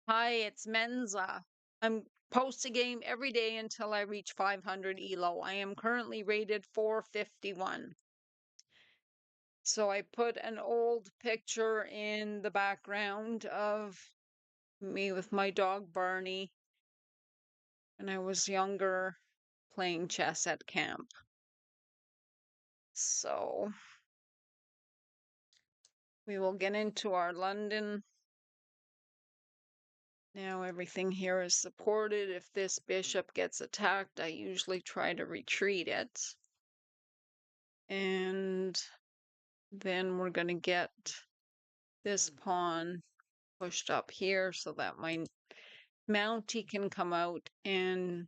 Hi, it's Menza. I'm post a game every day until I reach 500 elo. I am currently rated 451. So I put an old picture in the background of me with my dog Barney when I was younger playing chess at camp. So we will get into our London. Now everything here is supported. If this bishop gets attacked, I usually try to retreat it. And then we're going to get this pawn pushed up here so that my mountie can come out and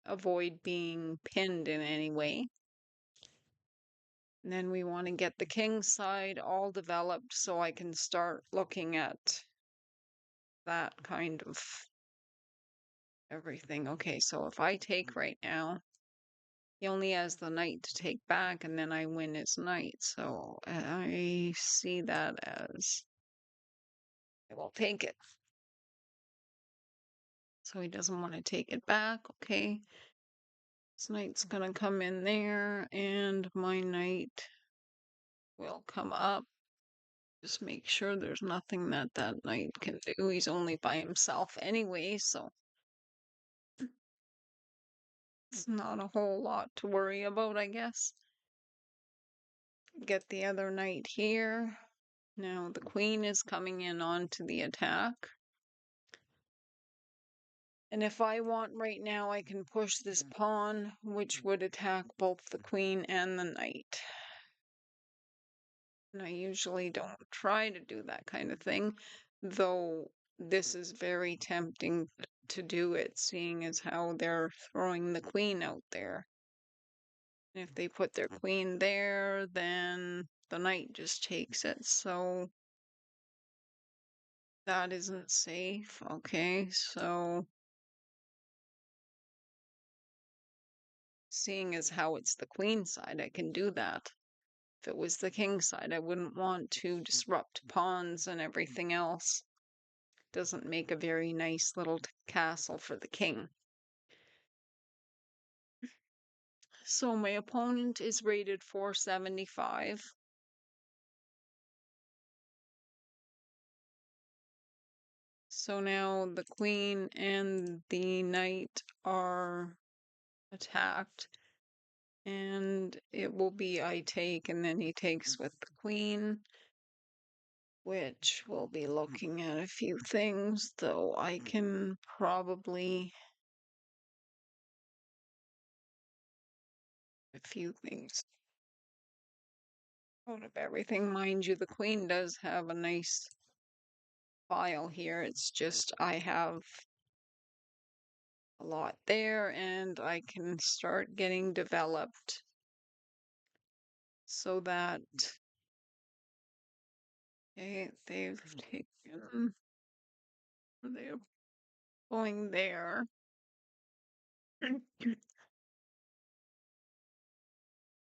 avoid being pinned in any way. And then we want to get the king side all developed so I can start looking at that kind of everything. Okay, so if I take right now, he only has the knight to take back, and then I win his knight. So I see that as I will take it. So he doesn't want to take it back. Okay. This knight's gonna come in there, and my knight will come up. Just make sure there's nothing that that knight can do. He's only by himself anyway, so it's not a whole lot to worry about, I guess. Get the other knight here. Now the queen is coming in onto the attack. And if I want right now, I can push this pawn, which would attack both the queen and the knight. And I usually don't try to do that kind of thing, though this is very tempting to do it, seeing as how they're throwing the queen out there. And if they put their queen there, then the knight just takes it, so that isn't safe. Okay, so seeing as how it's the queen side, I can do that. If it was the king side, I wouldn't want to disrupt pawns and everything else. Doesn't make a very nice little castle for the king. So my opponent is rated 475. So now the queen and the knight are attacked. And it will be I take, and then he takes with the queen, which we'll be looking at a few things, though I can probably a few things out of everything. Mind you, the queen does have a nice file here. It's just I have a lot there, and I can start getting developed so that they've taken, they're going there.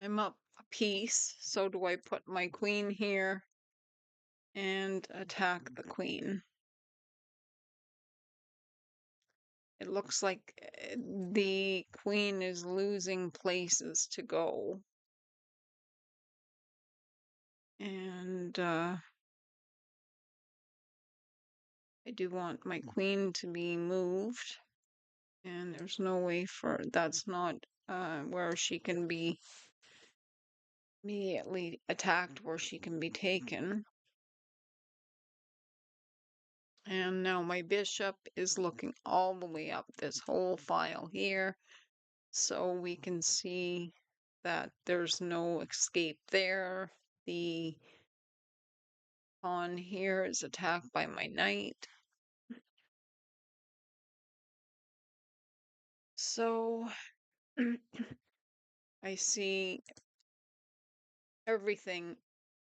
I'm up a piece, so do I put my queen here and attack the queen? It looks like the queen is losing places to go. And I do want my queen to be moved. And there's no way for that's not where she can be immediately attacked, where she can be taken. And now my bishop is looking all the way up this whole file here, so we can see that there's no escape there. The pawn here is attacked by my knight. So I see everything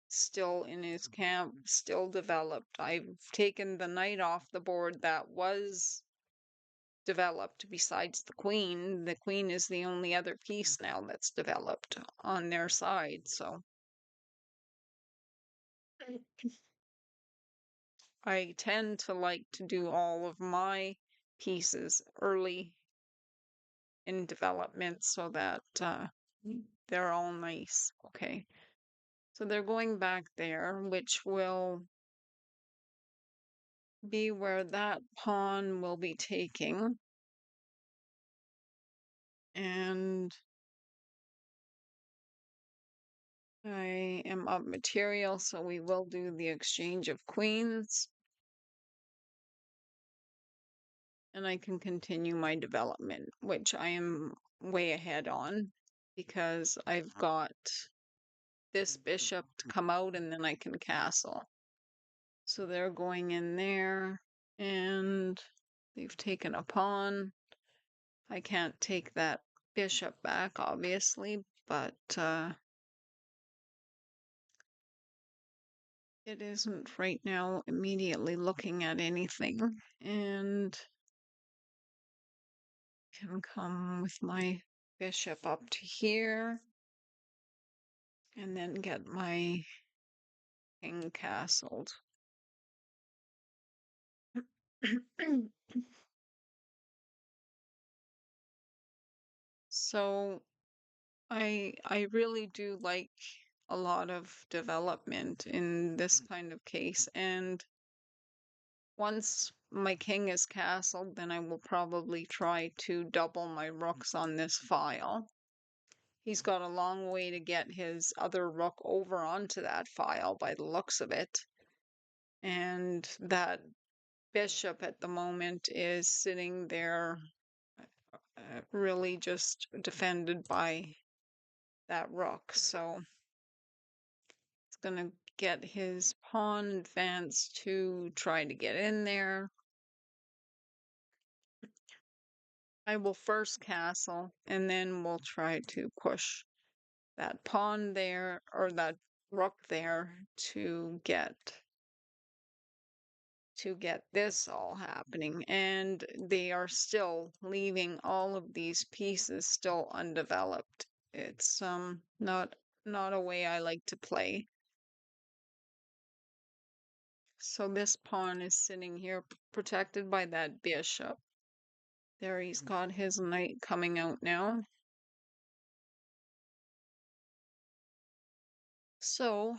still in his camp, still developed. I've taken the knight off the board that was developed besides the queen. The queen is the only other piece now that's developed on their side, so I tend to like to do all of my pieces early in development so that they're all nice. Okay. So they're going back there, which will be where that pawn will be taking. And I am up material, so we will do the exchange of queens. And I can continue my development, which I am way ahead on because I've got this bishop to come out and then I can castle. So they're going in there and they've taken a pawn. I can't take that bishop back, obviously, but it isn't right now immediately looking at anything. And can come with my bishop up to here and then get my king castled. So I really do like a lot of development in this kind of case, and once my king is castled, then I will probably try to double my rooks on this file. He's got a long way to get his other rook over onto that file by the looks of it. And that bishop at the moment is sitting there really just defended by that rook. So he's going to get his pawn advanced to try to get in there. I will first castle and then we'll try to push that pawn there or that rook there to get this all happening. And they are still leaving all of these pieces still undeveloped. It's not a way I like to play. So this pawn is sitting here protected by that bishop. There he's got his knight coming out now. So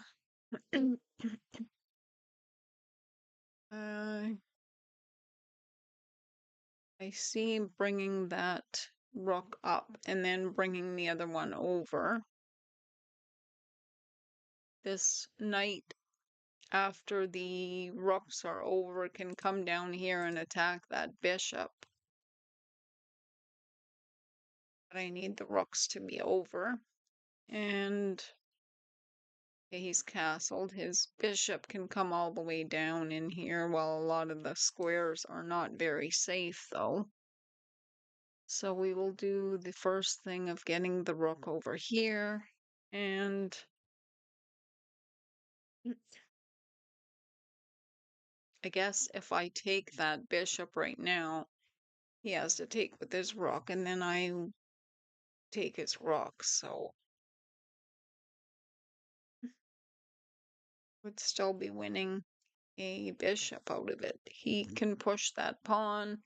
I see bringing that rook up and then bringing the other one over. This knight, after the rooks are over, can come down here and attack that bishop. But I need the rooks to be over. And he's castled. His bishop can come all the way down in here, while a lot of the squares are not very safe, though. So we will do the first thing of getting the rook over here. And I guess if I take that bishop right now, he has to take with his rook, and then I take his rook, so would still be winning a bishop out of it. He can push that pawn,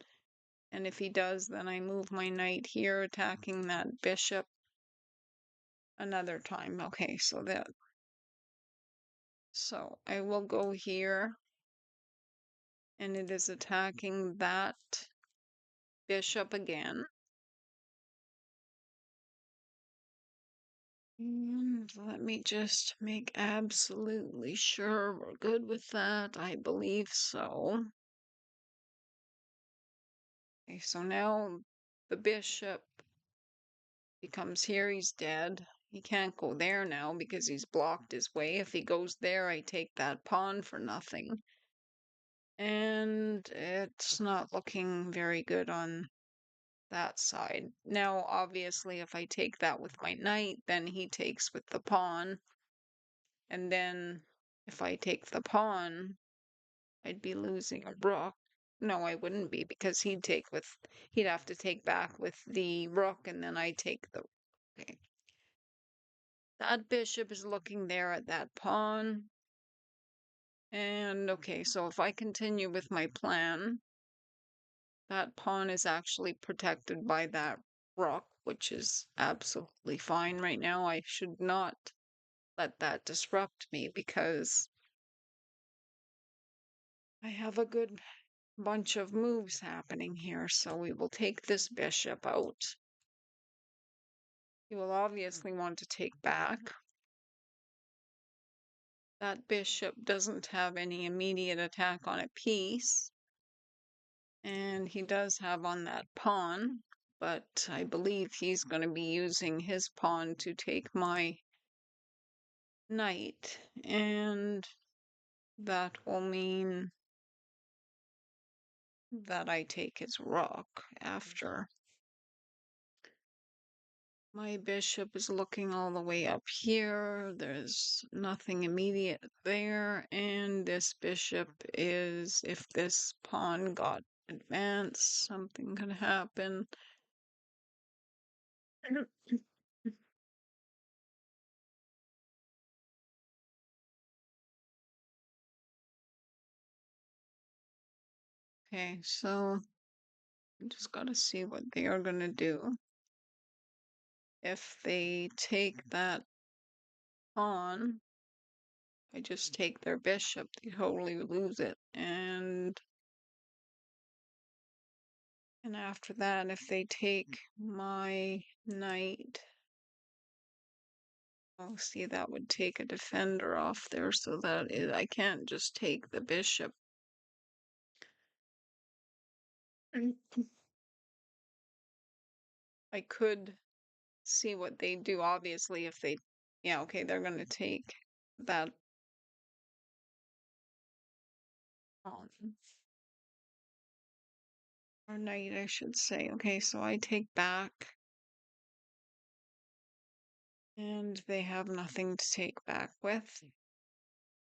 and if he does, then I move my knight here, attacking that bishop another time. Okay, so I will go here, and it is attacking that bishop again. And let me just make absolutely sure we're good with that. I believe so. Okay, so now the bishop becomes here, he's dead. He can't go there now because he's blocked his way. If he goes there, I take that pawn for nothing. And it's not looking very good on that side. Now, obviously, if I take that with my knight, then he takes with the pawn. And then if I take the pawn, I'd be losing a rook. No, I wouldn't be, because he'd have to take back with the rook, and then I take the. Okay. That bishop is looking there at that pawn. And okay, so if I continue with my plan, that pawn is actually protected by that rook, which is absolutely fine right now. I should not let that disrupt me because I have a good bunch of moves happening here. So we will take this bishop out. You will obviously want to take back. That bishop doesn't have any immediate attack on a piece. And he does have on that pawn, but I believe he's going to be using his pawn to take my knight. And that will mean that I take his rook after. My bishop is looking all the way up here. There's nothing immediate there. And this bishop is, if this pawn got advanced, something could happen. Okay, so I just gotta see what they are gonna do. If they take that pawn, I just take their bishop, they totally lose it. And after that, if they take my knight, oh, see, that would take a defender off there, so that I can't just take the bishop. I could see what they do, obviously, if they, yeah, okay, they're gonna take that pawn. Or knight, I should say. Okay, so I take back. And they have nothing to take back with.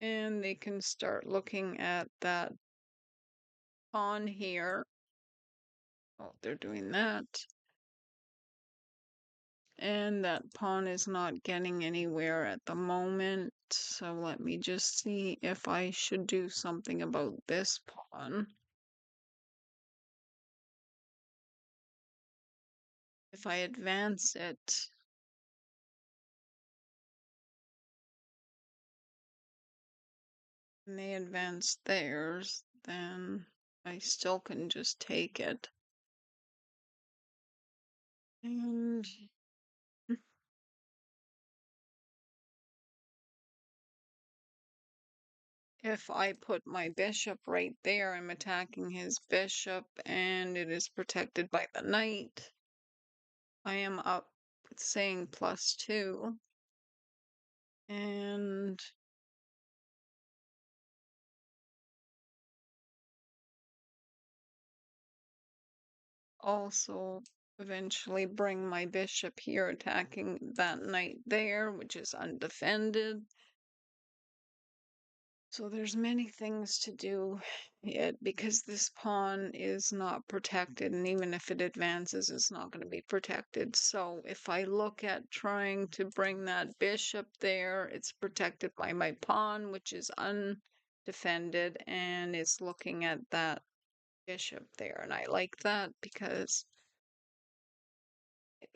And they can start looking at that pawn here. Oh, they're doing that. And that pawn is not getting anywhere at the moment. So let me just see if I should do something about this pawn. If I advance it, and they advance theirs, then I still can just take it. And if I put my bishop right there, I'm attacking his bishop and it is protected by the knight. I am up, it's saying +2. And also eventually bring my bishop here, attacking that knight there, which is undefended. So there's many things to do it because this pawn is not protected, and even if it advances, it's not going to be protected. So if I look at trying to bring that bishop there, it's protected by my pawn, which is undefended, and it's looking at that bishop there. And I like that because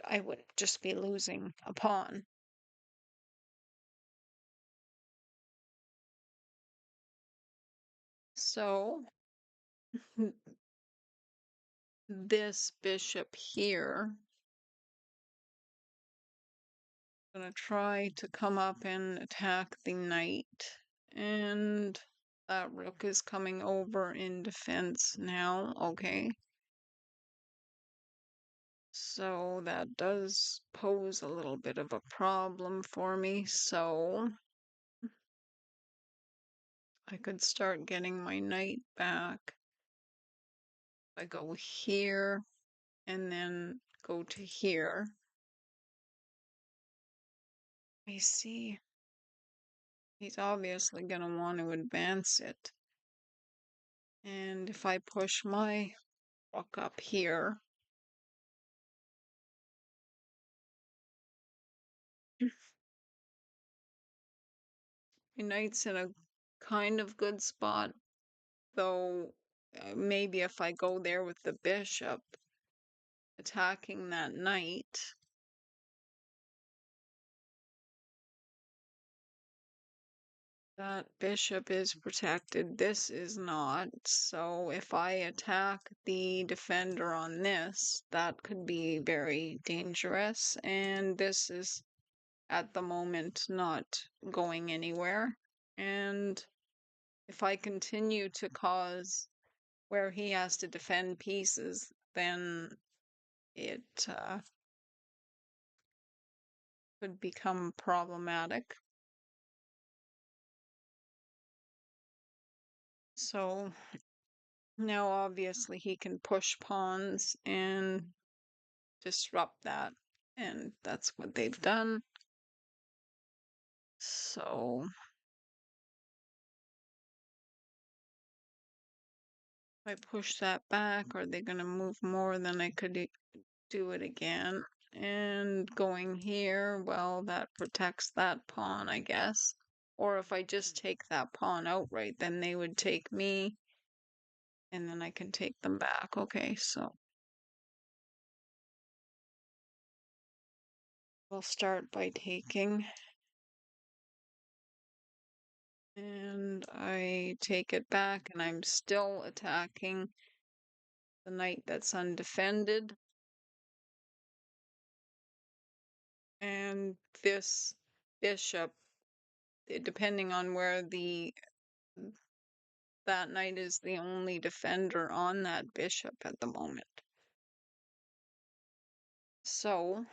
I would just be losing a pawn. So this bishop here, I'm gonna try to come up and attack the knight, and that rook is coming over in defense now. Okay, so that does pose a little bit of a problem for me. So I could start getting my knight back. I go here and then go to here. I see. He's obviously going to want to advance it. And if I push my rook up here, my knight's in a kind of good spot, though maybe if I go there with the bishop attacking that knight, that bishop is protected. This is not. So if I attack the defender on this, that could be very dangerous. And this is at the moment not going anywhere. And if I continue to cause where he has to defend pieces, then it could become problematic. So now obviously he can push pawns and disrupt that, and that's what they've done. So if I push that back, are they going to move more than I could do it again? And going here, well, that protects that pawn, I guess. Or if I just take that pawn outright, then they would take me, and then I can take them back. Okay, so we'll start by taking, and I take it back, and I'm still attacking the knight that's undefended. And this bishop, depending on where that knight is the only defender on that bishop at the moment. So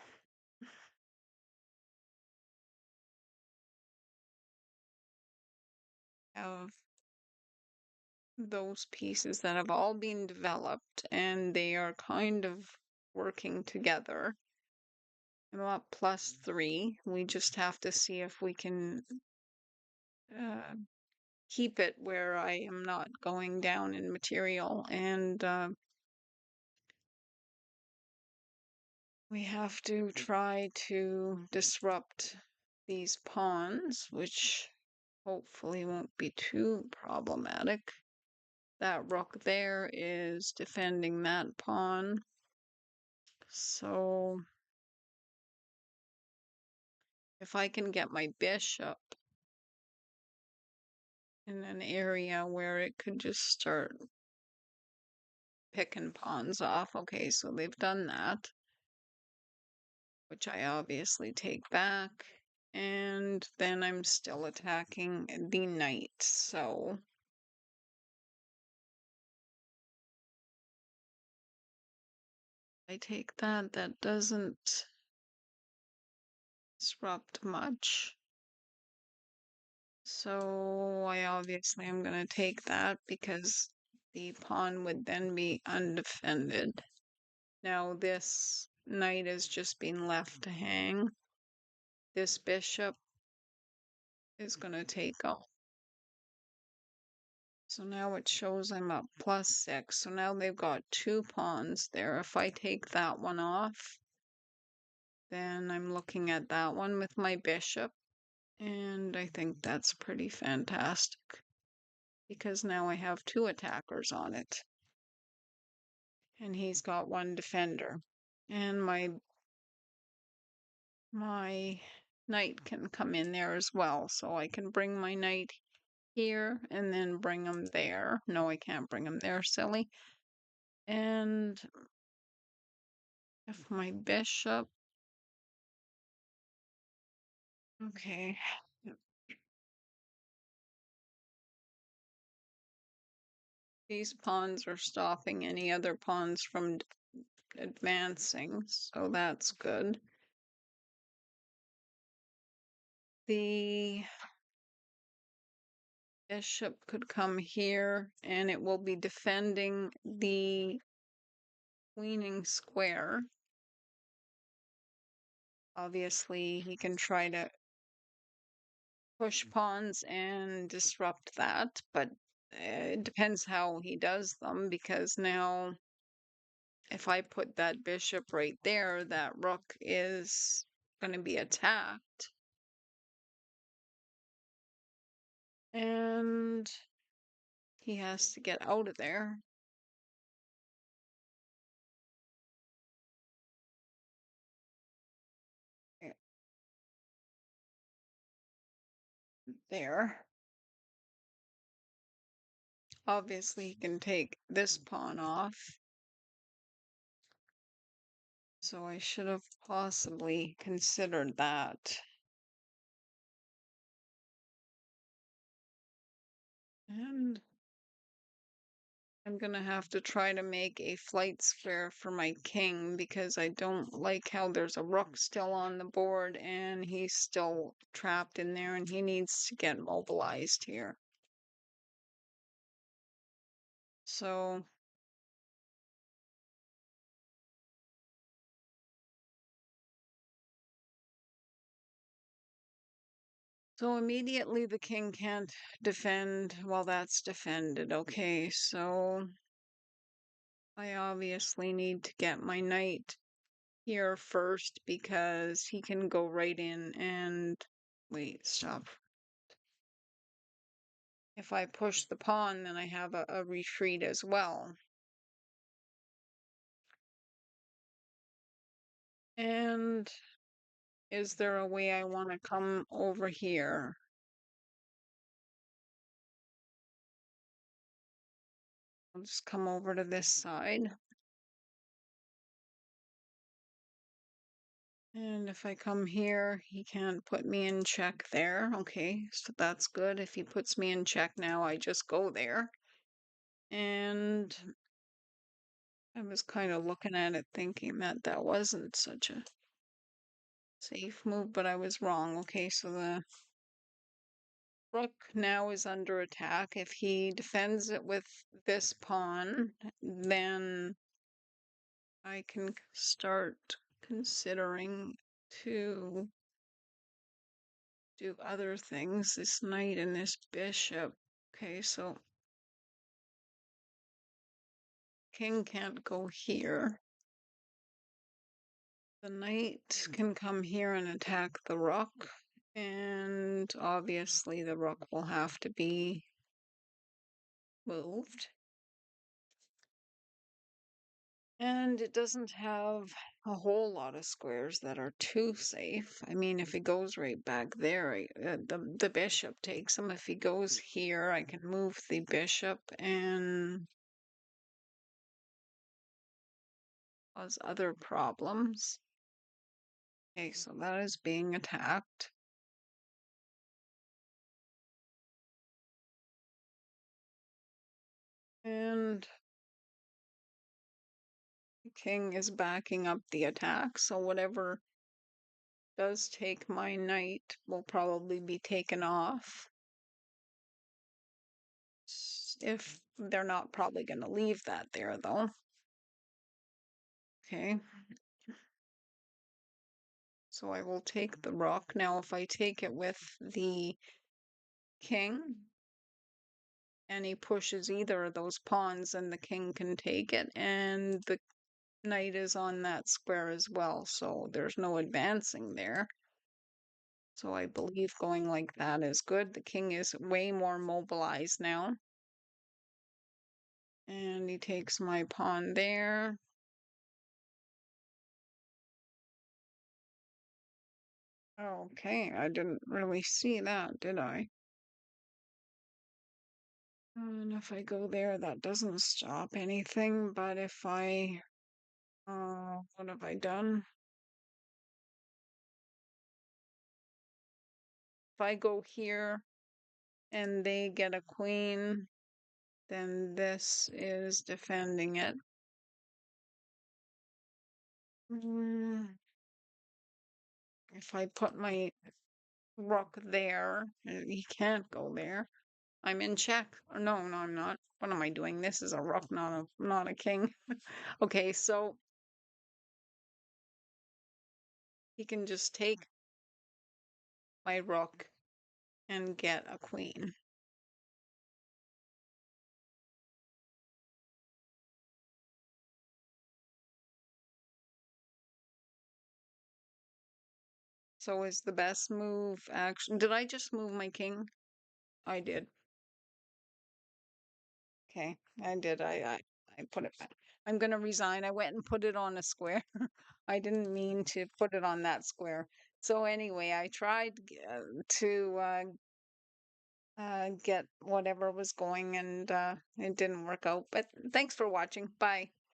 have those pieces that have all been developed and they are kind of working together. I'm up +3. We just have to see if we can keep it where I am not going down in material, and we have to try to disrupt these pawns, which hopefully won't be too problematic. That rook there is defending that pawn. So if I can get my bishop in an area where it could just start picking pawns off. Okay, so they've done that, which I obviously take back. And then I'm still attacking the knight, so I take that. That doesn't disrupt much. So I obviously am going to take that because the pawn would then be undefended. Now this knight is just being left to hang. This bishop is going to take off. So now it shows I'm up +6. So now they've got 2 pawns there. If I take that one off, then I'm looking at that one with my bishop. And I think that's pretty fantastic because now I have 2 attackers on it. And he's got 1 defender. And my knight can come in there as well. So I can bring my knight here and then bring him there. No, I can't bring him there, silly. And if my bishop, okay, these pawns are stopping any other pawns from advancing, so that's good. The bishop could come here and it will be defending the queening square. Obviously, he can try to push pawns and disrupt that, but it depends how he does them, because now if I put that bishop right there, that rook is going to be attacked. And he has to get out of there. There. Obviously, he can take this pawn off. So I should have possibly considered that. And I'm gonna have to try to make a flight square for my king because I don't like how there's a rook still on the board and he's still trapped in there and he needs to get mobilized here. So immediately the king can't defend. Well, that's defended. Okay, so I obviously need to get my knight here first because he can go right in and wait, stop. If I push the pawn, then I have a retreat as well. And is there a way I want to come over here? I'll just come over to this side. And if I come here, he can't put me in check there. Okay, so that's good. If he puts me in check now, I just go there. And I was kind of looking at it thinking that that wasn't such a safe move, but I was wrong. Okay, so the rook now is under attack. If he defends it with this pawn, then I can start considering to do other things. This knight and this bishop. Okay, so king can't go here. The knight can come here and attack the rook. And obviously the rook will have to be moved. And it doesn't have a whole lot of squares that are too safe. I mean, if he goes right back there, the bishop takes him. If he goes here, I can move the bishop and cause other problems. Okay, so that is being attacked. And the king is backing up the attack, so whatever does take my knight will probably be taken off. If they're not probably going to leave that there, though. Okay. So I will take the rook. Now, if I take it with the king, and he pushes either of those pawns, and the king can take it, and the knight is on that square as well, so there's no advancing there. So I believe going like that is good. The king is way more mobilized now. And he takes my pawn there. Okay, I didn't really see that, did I? And if I go there, that doesn't stop anything, but if I, what have I done? If I go here and they get a queen, then this is defending it. If I put my rook there, he can't go there. I'm in check. Or no, no, I'm not. What am I doing? This is a rook, not a king. Okay, so he can just take my rook and get a queen. So is the best move action? Did I just move my king? I did. Okay, I did. I put it back. I'm gonna resign. I went and put it on a square. I didn't mean to put it on that square. So anyway, I tried to get whatever was going, and it didn't work out. But thanks for watching. Bye.